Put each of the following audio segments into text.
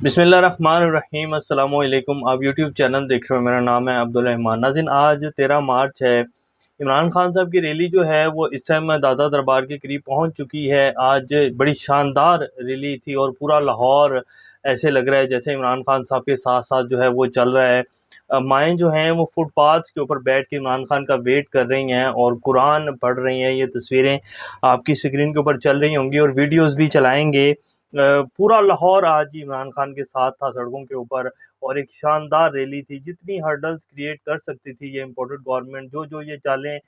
बिस्मिल्लाहिर्रहमानिर्रहीम अस्सलाम वालेकुम। आप यूट्यूब चैनल देख रहे हो, मेरा नाम है अब्दुल रहमान। नाज़रीन, आज 13 मार्च है। इमरान खान साहब की रैली जो है वो इस टाइम दादा दरबार के करीब पहुंच चुकी है। आज बड़ी शानदार रैली थी और पूरा लाहौर ऐसे लग रहा है जैसे इमरान खान साहब के साथ साथ जो है वो चल रहा है। माएँ जो हैं वो फुटपाथ के ऊपर बैठ के इमरान खान का वेट कर रही हैं और कुरान पढ़ रही हैं। ये तस्वीरें आपकी स्क्रीन के ऊपर चल रही होंगी और वीडियोस भी चलाएंगे। पूरा लाहौर आज इमरान खान के साथ था सड़कों के ऊपर और एक शानदार रैली थी। जितनी हर्डल्स क्रिएट कर सकती थी ये इम्पोर्टेड गवर्नमेंट, जो जो ये चालें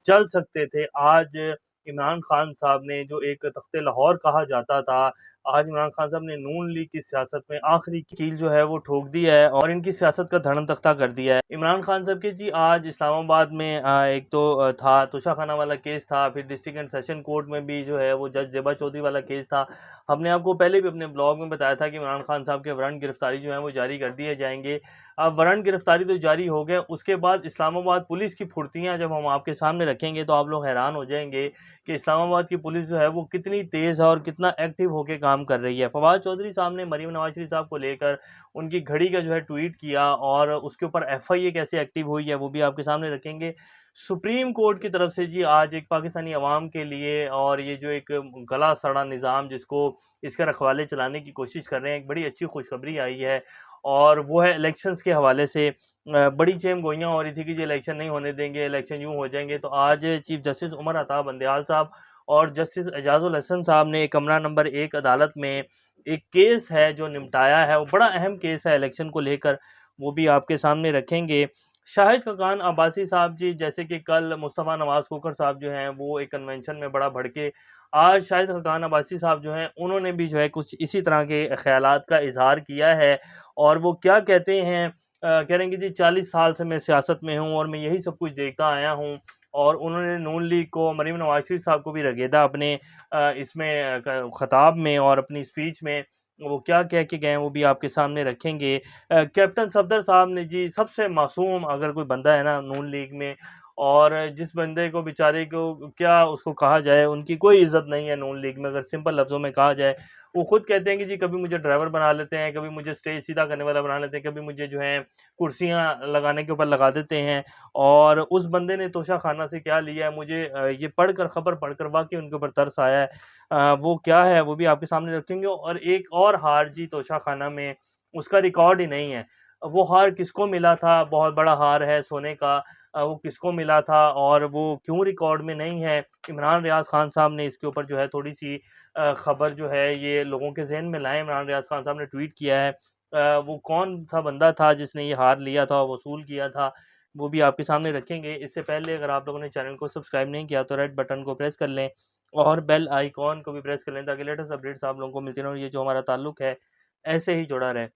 चल सकते थे, आज इमरान खान साहब ने, जो एक तख्ते लाहौर कहा जाता था, आज इमरान खान साहब ने नून लीग की सियासत में आखिरी कील जो है वो ठोक दी है और इनकी सियासत का धड़म तख्ता कर दिया है। इमरान खान साहब के जी आज इस्लामाबाद में एक तो था तोशाखाना वाला केस था, फिर डिस्ट्रिक्ट एंड सेशन कोर्ट में भी जो है वो जज जेबा चौधरी वाला केस था। हमने आपको पहले भी अपने ब्लॉग में बताया था कि इमरान खान साहब के वारंट गिरफ्तारी जो है वो जारी कर दिए जाएंगे। अब वारंट गिरफ्तारी तो जारी हो गए, उसके बाद इस्लामाबाद पुलिस की फुर्तियां जब हम आपके सामने रखेंगे तो आप लोग हैरान हो जाएंगे कि इस्लामाबाद की पुलिस जो है वो कितनी तेज़ है और कितना एक्टिव होकर काम कर रही है। फवाद चौधरी साहब ने मरीम नवाज शरीफ साहब को लेकर उनकी घड़ी का जो है ट्वीट किया और उसके ऊपर FIA कैसे एक्टिव हुई है वो भी आपके सामने रखेंगे। सुप्रीम कोर्ट की तरफ से जी आज एक पाकिस्तानी अवाम के लिए, और ये जो एक गला सड़ा निज़ाम जिसको इसके रखवाले चलाने की कोशिश कर रहे हैं, एक बड़ी अच्छी खुशखबरी आई है और वो है इलेक्शंस के हवाले से। बड़ी चेम गोइयाँ हो रही थी कि जी इलेक्शन नहीं होने देंगे, इलेक्शन यूँ हो जाएंगे, तो आज चीफ जस्टिस उमर अता बंदयाल साहब और जस्टिस एजाजुल हसन साहब ने कमरा नंबर 1 अदालत में एक केस है जो निपटाया है। वो बड़ा अहम केस है इलेक्शन को लेकर, वो भी आपके सामने रखेंगे। शाहिद खकान अब्बासी साहब जी, जैसे कि कल मुस्तफ़ा नवाज़ खोखर साहब जो हैं वो एक कन्वेंशन में बड़ा भड़के, आज शाहिद खकान अब्बासी साहब जो हैं उन्होंने भी जो है कुछ इसी तरह के ख़यालात का इज़हार किया है। और वो क्या कहते हैं, कह रहे हैं कि जी 40 साल से मैं सियासत में हूँ और मैं यही सब कुछ देखता आया हूँ। और उन्होंने नून लीग को, मरीम नवाज शरीफ साहब को भी रगेदा अपने इसमें खिताब में और अपनी स्पीच में। वो क्या कह के गए हैं वो भी आपके सामने रखेंगे। कैप्टन सफदर साहब ने जी, सबसे मासूम अगर कोई बंदा है ना नून लीग में, और जिस बंदे को बेचारे को क्या उसको कहा जाए, उनकी कोई इज्जत नहीं है नून लीग में, अगर सिंपल लफ्ज़ों में कहा जाए। वो खुद कहते हैं कि जी कभी मुझे ड्राइवर बना लेते हैं, कभी मुझे स्टेज सीधा करने वाला बना लेते हैं, कभी मुझे जो है कुर्सियाँ लगाने के ऊपर लगा देते हैं। और उस बंदे ने तोशा खाना से क्या लिया है, मुझे ये पढ़कर, खबर पढ़कर वाकई उनके ऊपर तरस आया है। वो क्या है वो भी आपके सामने रखेंगे। और एक और हार जी तोशा खाना में, उसका रिकॉर्ड ही नहीं है। वो हार किसको मिला था, बहुत बड़ा हार है सोने का, वो किसको मिला था और वो क्यों रिकॉर्ड में नहीं है। इमरान रियाज खान साहब ने इसके ऊपर जो है थोड़ी सी खबर जो है ये लोगों के जहन में लाए। इमरान रियाज खान साहब ने ट्वीट किया है, वो कौन सा बंदा था जिसने ये हार लिया था और वसूल किया था, वो भी आपके सामने रखेंगे। इससे पहले अगर आप लोगों ने चैनल को सब्सक्राइब नहीं किया तो रेड बटन को प्रेस कर लें और बेल आइकॉन को भी प्रेस कर लें ताकि लेटेस्ट अपडेट्स आप लोगों को मिलती रहें और ये जो हमारा ताल्लुक है ऐसे ही जुड़ा रहे।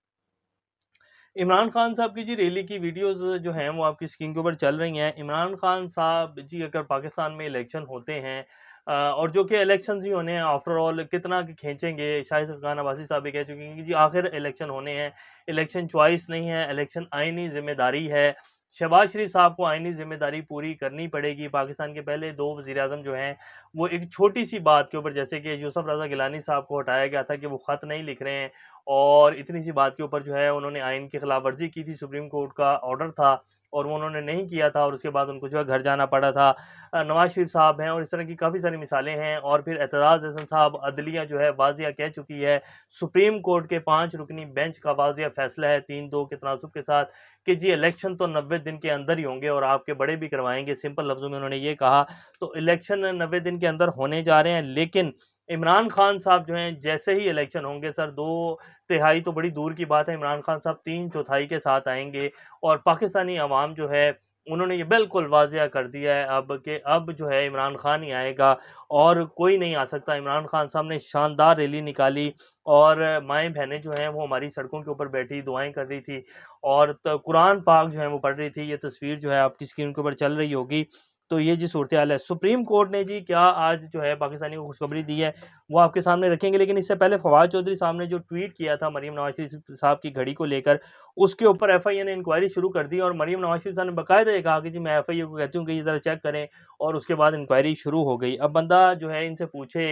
इमरान खान साहब की जी रैली की वीडियोस जो हैं वो आपकी स्क्रीन के ऊपर चल रही हैं। इमरान खान साहब जी अगर पाकिस्तान में इलेक्शन होते हैं, और जो कि इलेक्शन ही होने हैं, आफ्टर ऑल कितना कि खींचेंगे, शाहिद खान अब्बासी साहब भी कह चुके हैं कि जी आखिर इलेक्शन होने हैं, इलेक्शन चॉइस नहीं है, इलेक्शन आइनी जिम्मेदारी है। शहबाज शरीफ साहब को आइनी जिम्मेदारी पूरी करनी पड़ेगी। पाकिस्तान के पहले 2 वज़ीर-ए-आज़म जो हैं वो एक छोटी सी बात के ऊपर, जैसे कि यूसुफ रज़ा गिलानी साहब को हटाया गया था कि वो ख़त नहीं लिख रहे हैं, और इतनी सी बात के ऊपर जो है उन्होंने आइन की खिलाफ वर्जी की थी, सुप्रीम कोर्ट का ऑर्डर था और वो उन्होंने नहीं किया था और उसके बाद उनको जो है घर जाना पड़ा था। नवाज शरीफ साहब हैं और इस तरह की काफ़ी सारी मिसालें हैं। और फिर एतजाज़ अहसन साहब, अदलिया जो है वाज़िया कह चुकी है, सुप्रीम कोर्ट के 5 रुकनी बेंच का वाज़िया फैसला है 3-2 के तनासुब के साथ कि जी इलेक्शन तो 90 दिन के अंदर ही होंगे और आपके बड़े भी करवाएंगे। सिंपल लफ्ज़ों में उन्होंने ये कहा। तो इलेक्शन 90 दिन के अंदर होने जा रहे हैं, लेकिन इमरान खान साहब जो हैं जैसे ही इलेक्शन होंगे सर, 2 तिहाई तो बड़ी दूर की बात है, इमरान खान साहब 3 चौथाई के साथ आएँगे। और पाकिस्तानी अवाम जो है उन्होंने ये बिल्कुल वाज़िया कर दिया है अब कि अब जो है इमरान खान ही आएगा और कोई नहीं आ सकता। इमरान खान साहब ने शानदार रैली निकाली और माएँ-बहनें जो हैं वो हमारी सड़कों के ऊपर बैठी दुआएँ कर रही थी और कुरान पाक जो है वो पढ़ रही थी। ये तस्वीर जो है आपकी स्क्रीन के ऊपर चल रही होगी। तो ये जी सूरत-ए-हाल है। सुप्रीम कोर्ट ने जी क्या आज जो है पाकिस्तानियों को खुशखबरी दी है, वो आपके सामने रखेंगे। लेकिन इससे पहले फवाद चौधरी साहब ने जो ट्वीट किया था मरीम नवाज शरीफ साहब की घड़ी को लेकर, उसके ऊपर FIA ने इंक्वायरी शुरू कर दी और मरीम नवाज शरीफ साहब ने बाकायदा ये कहा कि जी मैं FIA को कहती हूँ कि ये ज़रा चेक करें, और उसके बाद इंक्वायरी शुरू हो गई। अब बंदा जो है इनसे पूछे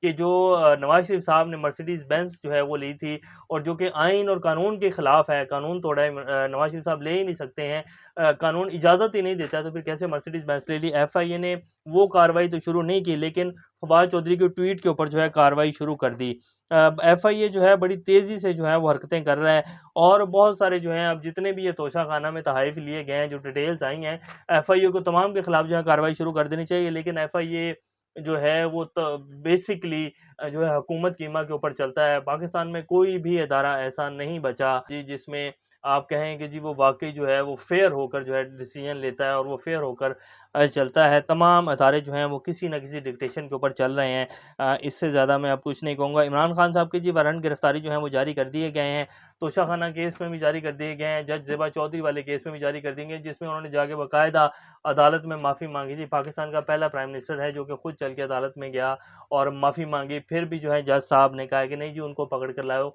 कि जो नवाज शरीफ साहब ने मर्सिडीज बेंज जो है वो ली थी, और जो कि आइन और कानून के खिलाफ है, कानून तोड़ा है, नवाज शरीफ साहब ले ही नहीं सकते हैं, कानून इजाज़त ही नहीं देता है, तो फिर कैसे मर्सिडीज बेंज ले ली। एफआईए ने वो कार्रवाई तो शुरू नहीं की, लेकिन फवाद चौधरी के ट्वीट के ऊपर जो है कार्रवाई शुरू कर दी। एफआईए जो है बड़ी तेज़ी से जो है वो हरकतें कर रहा है, और बहुत सारे जो हैं अब जितने भी ये तोशा खाना में तहाइफ लिए गए हैं, जो डिटेल्स आई हैं, एफआईए को तमाम के खिलाफ जो है कार्रवाई शुरू कर देनी चाहिए। लेकिन एफआईए जो है वो बेसिकली जो है हुकूमत की ईमा के ऊपर चलता है। पाकिस्तान में कोई भी इदारा ऐसा नहीं बचा जी जिसमें आप कहें कि जी वो वाकई जो है वो फेयर होकर जो है डिसीजन लेता है और वो फेयर होकर चलता है। तमाम अदारे जो हैं वो किसी न किसी डिक्टेशन के ऊपर चल रहे हैं। इससे ज़्यादा मैं अब कुछ नहीं कहूँगा। इमरान खान साहब की जी वारंट गिरफ्तारी जो है वो जारी कर दिए गए हैं। तोशाखाना केस में भी जारी कर दिए गए हैं। जज ज़ेबा चौधरी वाले केस में भी जारी कर दिए गए, जिसमें उन्होंने जाके बाकायदा अदालत में माफ़ी मांगी थी। पाकिस्तान का पहला प्राइम मिनिस्टर है जो कि खुद चल के अदालत में गया और माफ़ी मांगी। फिर भी जो है जज साहब ने कहा कि नहीं जी उनको पकड़ कर लाओ,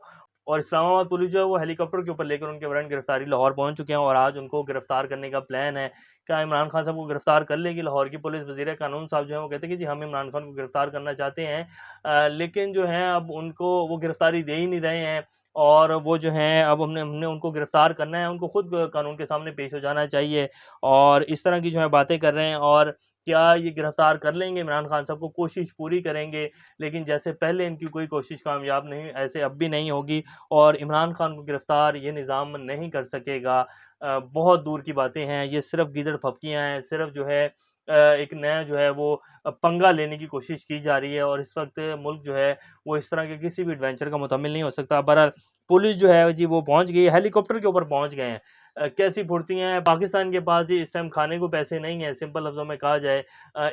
और इस्लामाबाद पुलिस जो है वो हेलीकॉप्टर के ऊपर लेकर उनके वारंट गिरफ्तारी लाहौर पहुंच चुके हैं, और आज उनको गिरफ्तार करने का प्लान है। क्या इमरान खान साहब को गिरफ्तार कर लेगी लाहौर की पुलिस? वज़ीर कानून साहब जो है वो कहते हैं कि जी हम इमरान खान को गिरफ्तार करना चाहते हैं, लेकिन जो है अब उनको वो गिरफ्तारी दे ही नहीं रहे हैं, और वो जो हैं अब हमने हमने उनको गिरफ्तार करना है, उनको खुद कानून के सामने पेश हो जाना चाहिए, और इस तरह की जो है बातें कर रहे हैं। और क्या ये गिरफ्तार कर लेंगे इमरान खान साहब को? कोशिश पूरी करेंगे, लेकिन जैसे पहले इनकी कोई कोशिश कामयाब नहीं, ऐसे अब भी नहीं होगी, और इमरान खान को गिरफ्तार ये निज़ाम नहीं कर सकेगा। बहुत दूर की बातें हैं, ये सिर्फ गीदड़ फपकियाँ हैं, सिर्फ जो है एक नया जो है वो पंगा लेने की कोशिश की जा रही है, और इस वक्त मुल्क जो है वो इस तरह के किसी भी एडवेंचर का मुतमिल नहीं हो सकता। बहरहाल पुलिस जो है जी वो पहुंच गई, हेलीकॉप्टर के ऊपर पहुंच गए हैं। कैसी फुर्ती हैं पाकिस्तान के पास जी, इस टाइम खाने को पैसे नहीं हैं, सिंपल लफ्ज़ों में कहा जाए।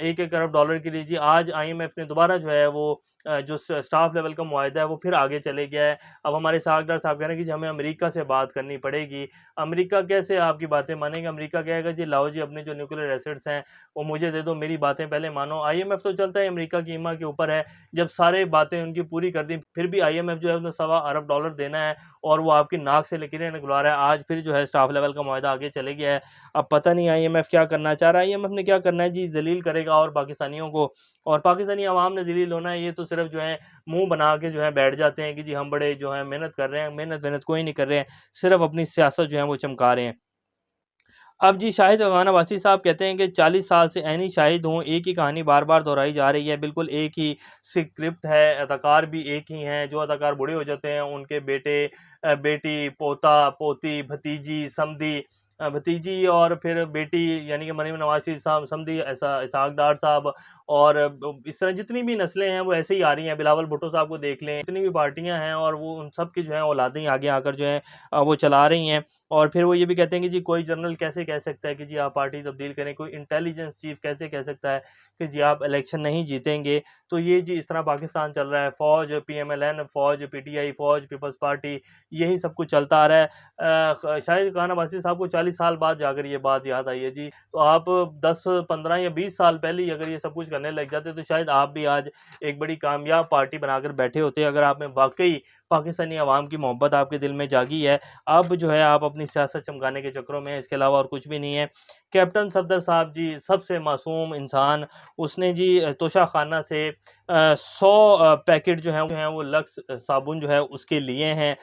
1-1 अरब डॉलर के लिए जी आज आईएमएफ ने दोबारा जो है वो जो स्टाफ लेवल का मुआहदा है वो फिर आगे चले गया है। अब हमारे सागदार साहब कह रहे हैं कि जी हमें अमेरिका से बात करनी पड़ेगी। अमेरिका कैसे आपकी बातें मानेगा? अमेरिका कहेगा जी लाओ जी अपने जो न्यूक्लियर एसिड्स हैं वो मुझे दे दो, मेरी बातें पहले मानो। आईएमएफ तो चलता है अमेरिका की ईमा के ऊपर है। जब सारे बातें उनकी पूरी कर दी, फिर भी आईएमएफ जो है उसने सवा अरब डॉलर देना है, और वो आपकी नाक से लकीरें निकलवा रहा है। आज फिर जो है स्टाफ लेवल का मुआहदा आगे चले गया है। अब पता नहीं आईएमएफ क्या करना चाह रहा है। आईएमएफ ने क्या करना है जी, ज़लील करेगा और पाकिस्तानियों को, और पाकिस्तानी अवाम ने ज़लील होना है। ये तो सिर्फ जो है मुँह बना के जो है बैठ जाते हैं कि जी हम बड़े जो है मेहनत कर रहे हैं। मेहनत कोई नहीं कर रहे हैं, सिर्फ अपनी सियासत जो है वो चमका रहे हैं। अब जी शाहिद अफगान अब्बासी साहब कहते हैं कि 40 साल से ऐनी शाहिद हूँ, एक ही कहानी बार-बार दोहराई जा रही है, बिल्कुल एक ही स्क्रिप्ट है, अदाकार भी एक ही हैं। जो अदाकार बूढ़े हो जाते हैं उनके बेटे, बेटी, पोता, पोती, भतीजी, समधी, भतीजी और फिर बेटी, यानी कि मरीम नवाज़ शरीफ साहब, समधी इसहाक डार साहब, और इस तरह जितनी भी नस्लें हैं वो ऐसे ही आ रही हैं। बिलावल भुट्टो साहब को देख लें, जितनी भी पार्टियाँ हैं, और वो उन सब की जो है औलादें आगे आकर जो है वो चला रही हैं। और फिर वो ये भी कहते हैं कि जी कोई जनरल कैसे कह सकता है कि जी आप पार्टी तब्दील करें, कोई इंटेलिजेंस चीफ कैसे कह सकता है कि जी आप इलेक्शन नहीं जीतेंगे। तो ये जी इस तरह पाकिस्तान चल रहा है। फ़ौज पीएमएलएन, फ़ौज पीटीआई, फ़ौज पीपल्स पार्टी, यही सब कुछ चलता आ रहा है। शाहिद खान अब्बासी साहब को 40 साल बाद जाकर ये बात याद आई है जी। तो आप 10, 15 या 20 साल पहले ही अगर ये सब कुछ करने लग जाते तो शायद आप भी आज एक बड़ी कामयाब पार्टी बनाकर बैठे होते, अगर आप में वाक़ई पाकिस्तानी अवाम की मोहब्बत आपके दिल में जागी है। अब जो है आप अपनी सियासत चमकाने के चक्करों में हैं, इसके अलावा और कुछ भी नहीं है। कैप्टन सफदर साहब जी सबसे मासूम इंसान, उसने जी तोशा खाना से 100 पैकेट जो हैं वो लक्स साबुन जो है उसके लिए हैं।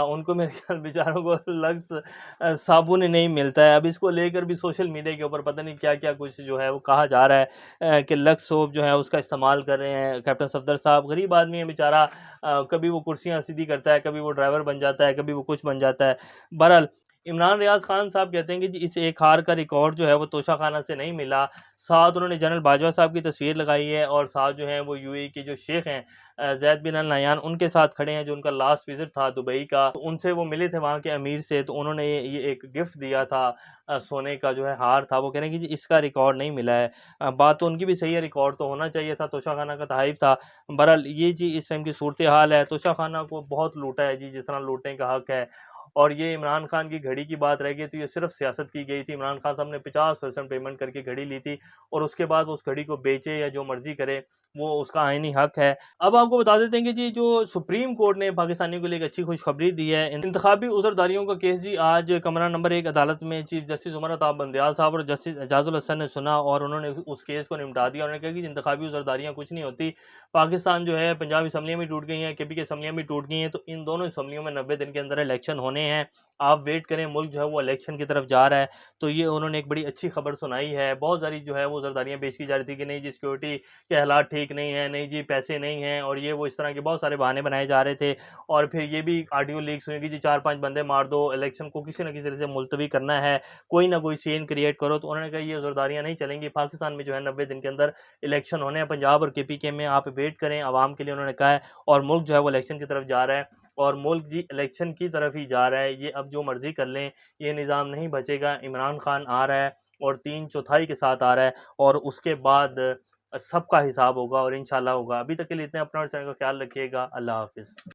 उनको मेरे ख्याल बेचारों को लक्स साबुन नहीं मिलता है। अब इसको लेकर भी सोशल मीडिया के ऊपर पता नहीं क्या-क्या कुछ जो है वो कहा जा रहा है, कि लक्स सोप जो है उसका इस्तेमाल कर रहे हैं कैप्टन सफदर साहब। गरीब आदमी है बेचारा, कभी वो कुर्सियाँ सीधी करता है, कभी वो ड्राइवर बन जाता है, कभी वो कुछ बन जाता है। बहरहाल इमरान रियाज़ खान साहब कहते हैं कि जी इस एक हार का रिकॉर्ड जो है वो तोशा खाना से नहीं मिला। साथ उन्होंने जनरल बाजवा साहब की तस्वीर लगाई है, और साथ जो हैं वो यूएई के जो शेख हैं ज़ैद बिन अल नहयान, उनके साथ खड़े हैं, जो उनका लास्ट विज़िट था दुबई का। तो उनसे वो मिले थे वहाँ के अमीर से, तो उन्होंने ये एक गिफ्ट दिया था, सोने का जो है हार था। वो कह रहे हैं कि जी इसका रिकॉर्ड नहीं मिला है। बात तो उनकी भी सही है, रिकॉर्ड तो होना चाहिए था, तोशा खाना का तहफ़ था। बहरहाल ये जी इस टाइम की सूरत हाल है। तोशा खाना को बहुत लूटा है जी, जिस तरह लूटने का हक़ है। और ये इमरान खान की घड़ी की बात रह गई तो ये सिर्फ सियासत की गई थी। इमरान खान साहब ने 50% पेमेंट करके घड़ी ली थी और उसके बाद वो उस घड़ी को बेचे या जो मर्जी करे, वो उसका आईनी हक है। अब आपको बता देते हैं कि जी जो सुप्रीम कोर्ट ने पाकिस्तानियों के लिए एक अच्छी खुशखबरी दी है। इंतखाबी उज़रदारियों का केस जी आज कमरा नंबर 1 अदालत में चीफ जस्टिस उमर अता बंदयाल साहब और जस्टिस एजाजुल हसन ने सुना और उन्होंने उस केस को निपटा दिया। उन्होंने कहा कि इंतखाबी उज़रदारियाँ कुछ नहीं होती। पाकिस्तान जो है, पंजाब असम्बलियाँ भी टूट गई हैं, केपी की असम्बलियाँ भी टूट गई हैं, तो इन दोनों असम्बलियों में 90 दिन के अंदर इलेक्शन होने हैं। आप वेट करें, मुल्क जो है वो इलेक्शन की तरफ जा रहा है। तो ये उन्होंने एक बड़ी अच्छी खबर सुनाई है। बहुत सारी जो है वो ज़रदारियाँ पेश की जा रही थी कि नहीं जी सिक्योरिटी के हालात ठीक नहीं है, नहीं जी पैसे नहीं हैं, और ये वो इस तरह के बहुत सारे बहाने बनाए जा रहे थे। और फिर ये भी ऑडियो लीक्स हुई कि जी 4-5 बंदे मार दो, इलेक्शन को किसी न किसी तरह से मुलतवी करना है, कोई ना कोई सीन क्रिएट करो। तो उन्होंने कहा ये ज़रदारियाँ नहीं चलेंगी, पाकिस्तान में जो है 90 दिन के अंदर इलेक्शन होने हैं। पंजाब और केपीके में आप वेट करें, आवाम के लिए उन्होंने कहा है। और मुल्क जो है वो इलेक्शन की तरफ जा रहा है, और मुल्क जी इलेक्शन की तरफ ही जा रहा है। ये अब जो मर्जी कर लें, ये निज़ाम नहीं बचेगा। इमरान खान आ रहा है और 3/4 के साथ आ रहा है, और उसके बाद सबका हिसाब होगा और इंशाल्लाह होगा। अभी तक के लिए इतने, अपना और चैनल का ख्याल रखिएगा। अल्लाह हाफिज़।